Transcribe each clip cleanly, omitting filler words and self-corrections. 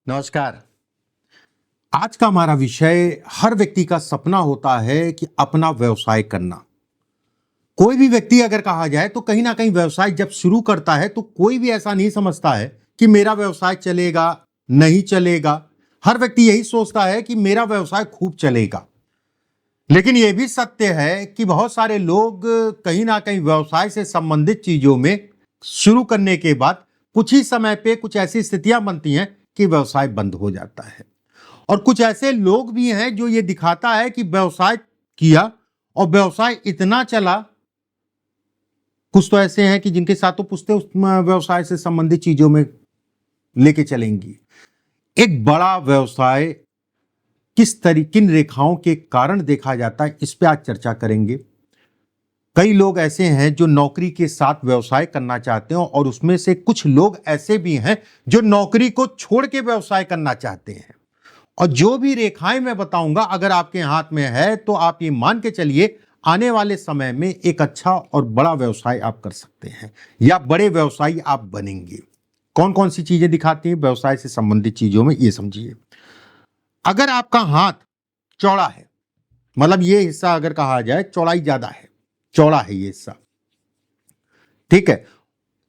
नमस्कार। आज का हमारा विषय हर व्यक्ति का सपना होता है कि अपना व्यवसाय करना। कोई भी व्यक्ति अगर कहा जाए तो कहीं ना कहीं व्यवसाय जब शुरू करता है तो कोई भी ऐसा नहीं समझता है कि मेरा व्यवसाय चलेगा, नहीं चलेगा। हर व्यक्ति यही सोचता है कि मेरा व्यवसाय खूब चलेगा। लेकिन यह भी सत्य है कि बहुत सारे लोग कहीं ना कहीं व्यवसाय से संबंधित चीजों में शुरू करने के बाद कुछ ही समय पे कुछ ऐसी स्थितियां बनती हैं कि व्यवसाय बंद हो जाता है। और कुछ ऐसे लोग भी हैं जो ये दिखाता है कि व्यवसाय किया और व्यवसाय इतना चला। कुछ तो ऐसे हैं कि जिनके साथ तो पुश्ते उस व्यवसाय से संबंधित चीजों में लेके चलेंगी। एक बड़ा व्यवसाय किन रेखाओं के कारण देखा जाता है, इस पे आज चर्चा करेंगे। कई लोग ऐसे हैं जो नौकरी के साथ व्यवसाय करना चाहते हैं और उसमें से कुछ लोग ऐसे भी हैं जो नौकरी को छोड़ के व्यवसाय करना चाहते हैं। और जो भी रेखाएं मैं बताऊंगा अगर आपके हाथ में है तो आप ये मान के चलिए आने वाले समय में एक अच्छा और बड़ा व्यवसाय आप कर सकते हैं या बड़े व्यवसायी आप बनेंगे। कौन कौन सी चीजें दिखाती हैं व्यवसाय से संबंधित चीजों में, ये समझिए। अगर आपका हाथ चौड़ा है, मतलब ये हिस्सा अगर कहा जाए चौड़ाई ज्यादा है, चौड़ा है ये हिस्सा, ठीक है।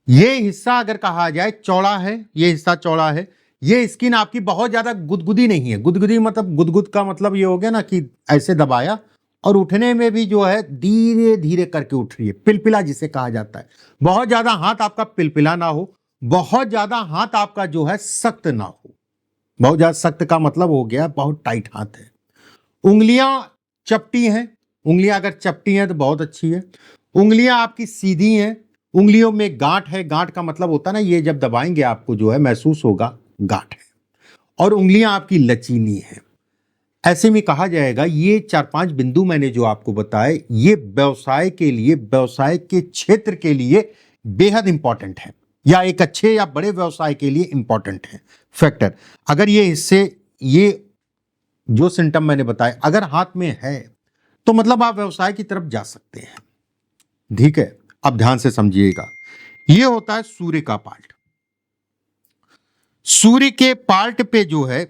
ये हिस्सा अगर कहा जाए चौड़ा है, ये हिस्सा चौड़ा है, ये स्किन आपकी बहुत ज्यादा गुदगुदी नहीं है। गुदगुदी मतलब गुदगुद का मतलब ये हो गया ना कि ऐसे दबाया और उठने में भी जो है धीरे धीरे करके उठ रही है, पिलपिला जिसे कहा जाता है। बहुत ज्यादा हाथ आपका पिलपिला ना हो, बहुत ज्यादा हाथ आपका जो है सख्त ना हो। बहुत ज्यादा सख्त का मतलब हो गया बहुत टाइट हाथ है। उंगलियां चपटी हैं, उंगलियां अगर चपटी हैं तो बहुत अच्छी है। उंगलियां आपकी सीधी हैं, उंगलियों में गांठ है। गांठ का मतलब होता है ना, ये जब दबाएंगे आपको जो है महसूस होगा गांठ है। और उंगलियां आपकी लचीली हैं। ऐसे में कहा जाएगा ये 4-5 बिंदु मैंने जो आपको बताए ये व्यवसाय के लिए, व्यवसाय के क्षेत्र के लिए बेहद इंपॉर्टेंट है या एक अच्छे या बड़े व्यवसाय के लिए इंपॉर्टेंट है फैक्टर। अगर ये हिस्से, ये जो सिम्टम मैंने बताए अगर हाथ में है तो मतलब आप व्यवसाय की तरफ जा सकते हैं। ठीक है, अब ध्यान से समझिएगा। ये होता है सूर्य का पार्ट। सूर्य के पार्ट पे जो है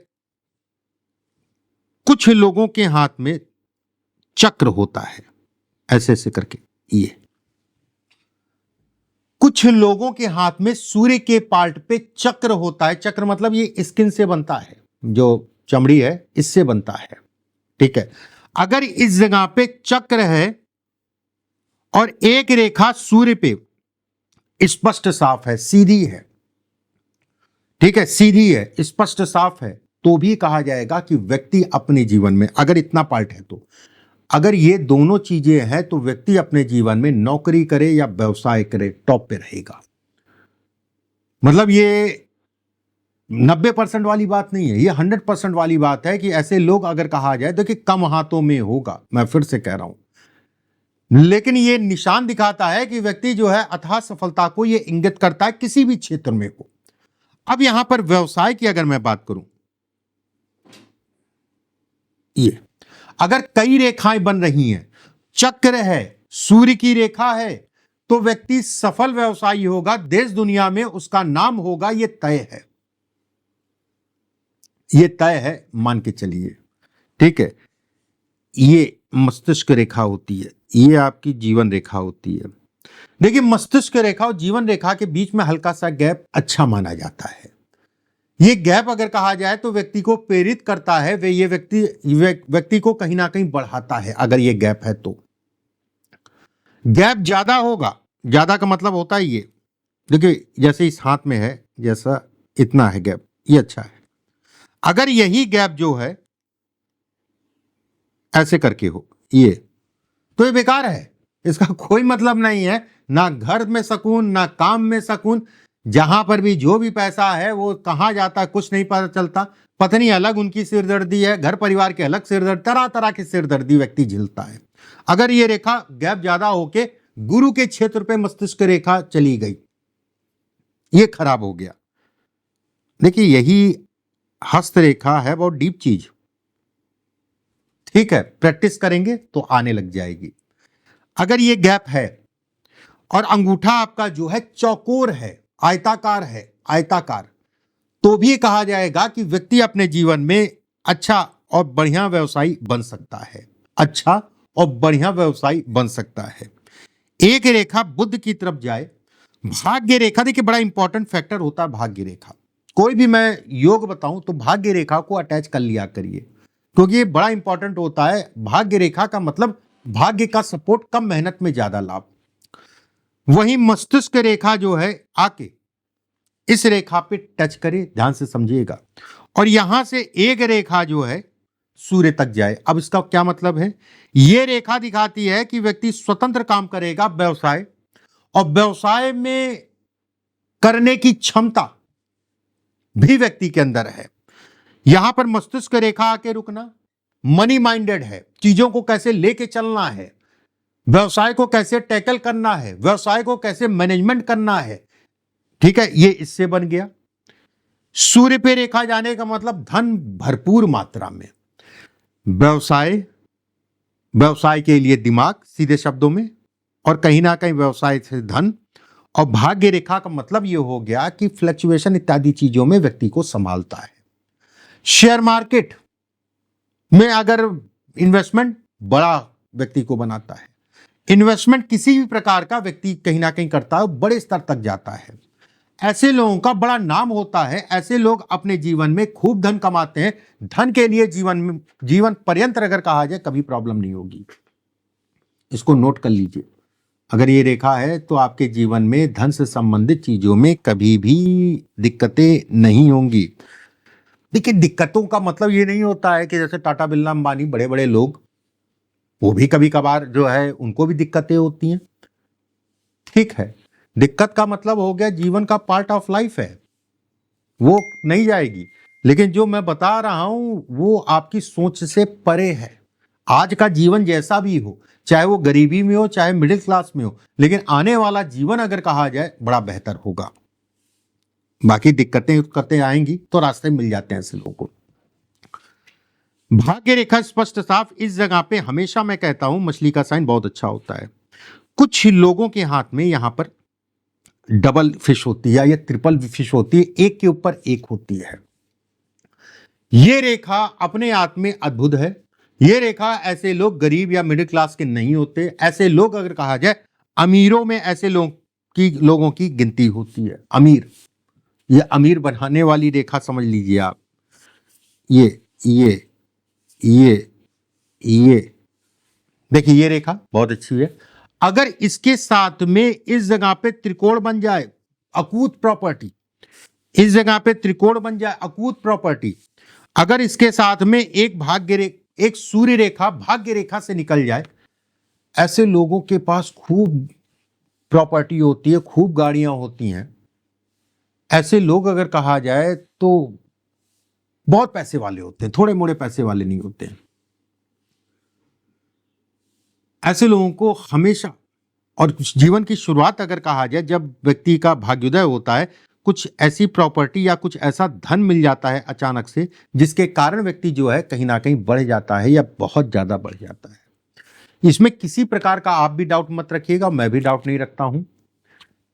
कुछ लोगों के हाथ में चक्र होता है, ऐसे ऐसे करके। ये कुछ लोगों के हाथ में सूर्य के पार्ट पे चक्र होता है। चक्र मतलब ये स्किन से बनता है, जो चमड़ी है इससे बनता है, ठीक है। अगर इस जगह पे चक्र है और एक रेखा सूर्य पे स्पष्ट साफ है, सीधी है, ठीक है, सीधी है, स्पष्ट साफ है, तो भी कहा जाएगा कि व्यक्ति अपने जीवन में, अगर इतना पार्ट है तो, अगर ये दोनों चीजें हैं तो व्यक्ति अपने जीवन में नौकरी करे या व्यवसाय करे टॉप पे रहेगा। मतलब ये 90% वाली बात नहीं है, ये 100% वाली बात है कि ऐसे लोग अगर कहा जाए तो कि कम हाथों में होगा, मैं फिर से कह रहा हूं। लेकिन ये निशान दिखाता है कि व्यक्ति जो है अथाह सफलता को ये इंगित करता है किसी भी क्षेत्र में हो। अब यहां पर व्यवसाय की अगर मैं बात करूं, ये अगर कई रेखाएं बन रही हैं, चक्र है, सूर्य की रेखा है, तो व्यक्ति सफल व्यवसायी होगा, देश दुनिया में उसका नाम होगा, ये तय है, ये तय है, मान के चलिए, ठीक है। ये मस्तिष्क रेखा होती है, ये आपकी जीवन रेखा होती है। देखिए मस्तिष्क रेखा और जीवन रेखा के बीच में हल्का सा गैप अच्छा माना जाता है। ये गैप अगर कहा जाए तो व्यक्ति को प्रेरित करता है, वे ये व्यक्ति को कहीं ना कहीं बढ़ाता है। अगर ये गैप है तो गैप ज्यादा होगा, ज्यादा का मतलब होता है ये, देखिए जैसे इस हाथ में है, जैसा इतना है गैप, ये अच्छा है। अगर यही गैप जो है ऐसे करके हो ये, तो ये बेकार है, इसका कोई मतलब नहीं है। ना घर में सुकून, ना काम में सुकून, जहां पर भी जो भी पैसा है वो कहां जाता है कुछ नहीं पता चलता। पत्नी अलग उनकी सिरदर्दी है, घर परिवार के अलग सिरदर्द, तरह तरह की सिरदर्दी व्यक्ति झेलता है। अगर ये रेखा गैप ज्यादा होके गुरु के क्षेत्र पे मस्तिष्क रेखा चली गई, ये खराब हो गया। देखिए यही हस्त रेखा है, बहुत डीप चीज, ठीक है, प्रैक्टिस करेंगे तो आने लग जाएगी। अगर ये गैप है और अंगूठा आपका जो है चौकोर है, आयताकार है, आयताकार, तो भी कहा जाएगा कि व्यक्ति अपने जीवन में अच्छा और बढ़िया व्यवसायी बन सकता है। अच्छा और बढ़िया व्यवसायी बन सकता है। एक रेखा बुध की तरफ जाए, भाग्य रेखा, देखिए बड़ा इंपॉर्टेंट फैक्टर होता है भाग्य रेखा। कोई भी मैं योग बताऊं तो भाग्य रेखा को अटैच कर लिया करिए, क्योंकि ये बड़ा इंपॉर्टेंट होता है। भाग्य रेखा का मतलब भाग्य का सपोर्ट, कम मेहनत में ज्यादा लाभ। वहीं मस्तिष्क रेखा जो है आके इस रेखा पे टच करे, ध्यान से समझिएगा, और यहां से एक रेखा जो है सूर्य तक जाए। अब इसका क्या मतलब है? यह रेखा दिखाती है कि व्यक्ति स्वतंत्र काम करेगा, व्यवसाय और व्यवसाय में करने की क्षमता भी व्यक्ति के अंदर है। यहां पर मस्तिष्क रेखा आके रुकना, मनी माइंडेड है, चीजों को कैसे लेके चलना है, व्यवसाय को कैसे टैकल करना है, व्यवसाय को कैसे मैनेजमेंट करना है, ठीक है, ये इससे बन गया। सूर्य पे रेखा जाने का मतलब धन भरपूर मात्रा में, व्यवसाय के लिए दिमाग, सीधे शब्दों में, और कहीं ना कहीं व्यवसाय से धन। और भाग्य रेखा का मतलब यह हो गया कि फ्लक्चुएशन इत्यादि चीजों में व्यक्ति को संभालता है। शेयर मार्केट में अगर इन्वेस्टमेंट बड़ा व्यक्ति को बनाता है। इन्वेस्टमेंट किसी भी प्रकार का व्यक्ति कहीं ना कहीं करता है, बड़े स्तर तक जाता है। ऐसे लोगों का बड़ा नाम होता है। ऐसे लोग अपने जीवन में खूब धन कमाते हैं। धन के लिए जीवन पर्यंत अगर कहा जाए कभी प्रॉब्लम नहीं होगी। इसको नोट कर लीजिए। अगर ये रेखा है तो आपके जीवन में धन से संबंधित चीजों में कभी भी दिक्कतें नहीं होंगी। देखिए, दिक्कतों का मतलब ये नहीं होता है कि जैसे टाटा बिरला अंबानी बड़े बड़े लोग, वो भी कभी कभार जो है उनको भी दिक्कतें होती हैं, ठीक है। दिक्कत का मतलब हो गया जीवन का पार्ट ऑफ लाइफ है, वो नहीं जाएगी। लेकिन जो मैं बता रहा हूं वो आपकी सोच से परे है। आज का जीवन जैसा भी हो, चाहे वो गरीबी में हो चाहे मिडिल क्लास में हो, लेकिन आने वाला जीवन अगर कहा जाए बड़ा बेहतर होगा। बाकी दिक्कतें आएंगी तो रास्ते मिल जाते हैं ऐसे लोगों को। भाग्य रेखा स्पष्ट साफ, इस जगह पे हमेशा मैं कहता हूं मछली का साइन बहुत अच्छा होता है। कुछ लोगों के हाथ में यहां पर डबल फिश होती है या ट्रिपल फिश होती है, एक के ऊपर एक होती है। यह रेखा अपने आप में अद्भुत है। यह रेखा ऐसे लोग गरीब या मिडिल क्लास के नहीं होते। ऐसे लोग अगर कहा जाए अमीरों में ऐसे लोगों की गिनती होती है। अमीर, ये अमीर बनाने वाली रेखा समझ लीजिए आप। ये देखिए, ये रेखा बहुत अच्छी है। अगर इसके साथ में इस जगह पे त्रिकोण बन जाए, अकूत प्रॉपर्टी, इस जगह पे त्रिकोण बन जाए, अकूत प्रॉपर्टी, अगर इसके साथ में एक सूर्य रेखा भाग्य रेखा से निकल जाए, ऐसे लोगों के पास खूब प्रॉपर्टी होती है, खूब गाड़ियां होती हैं। ऐसे लोग अगर कहा जाए तो बहुत पैसे वाले होते हैं, थोड़े मोड़े पैसे वाले नहीं होते हैं। ऐसे लोगों को हमेशा, और जीवन की शुरुआत अगर कहा जाए जब व्यक्ति का भाग्योदय होता है, कुछ ऐसी प्रॉपर्टी या कुछ ऐसा धन मिल जाता है अचानक से, जिसके कारण व्यक्ति जो है कहीं ना कहीं बढ़ जाता है या बहुत ज्यादा बढ़ जाता है। इसमें किसी प्रकार का आप भी डाउट मत रखिएगा, मैं भी डाउट नहीं रखता हूं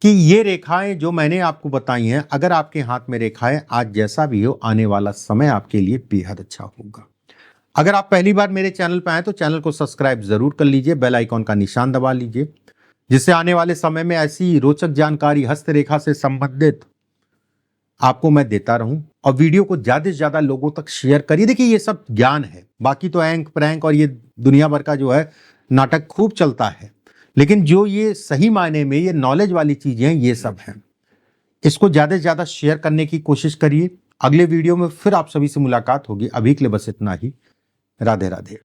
कि ये रेखाएं जो मैंने आपको बताई हैं, अगर आपके हाथ में रेखाएं, आज जैसा भी हो, आने वाला समय आपके लिए बेहद अच्छा होगा। अगर आप पहली बार मेरे चैनल पर आए तो चैनल को सब्सक्राइब जरूर कर लीजिए, बेल आइकॉन का निशान दबा लीजिए, जिससे आने वाले समय में ऐसी रोचक जानकारी हस्तरेखा से संबंधित आपको मैं देता रहूं। और वीडियो को ज्यादा से ज्यादा लोगों तक शेयर करिए। देखिए, ये सब ज्ञान है, बाकी तो एंक प्रैंक और ये दुनिया भर का जो है नाटक खूब चलता है, लेकिन जो ये सही मायने में ये नॉलेज वाली चीजें हैं, ये सब हैं। इसको ज्यादा से ज्यादा शेयर करने की कोशिश करिए। अगले वीडियो में फिर आप सभी से मुलाकात होगी। अभी के लिए बस इतना ही। राधे राधे।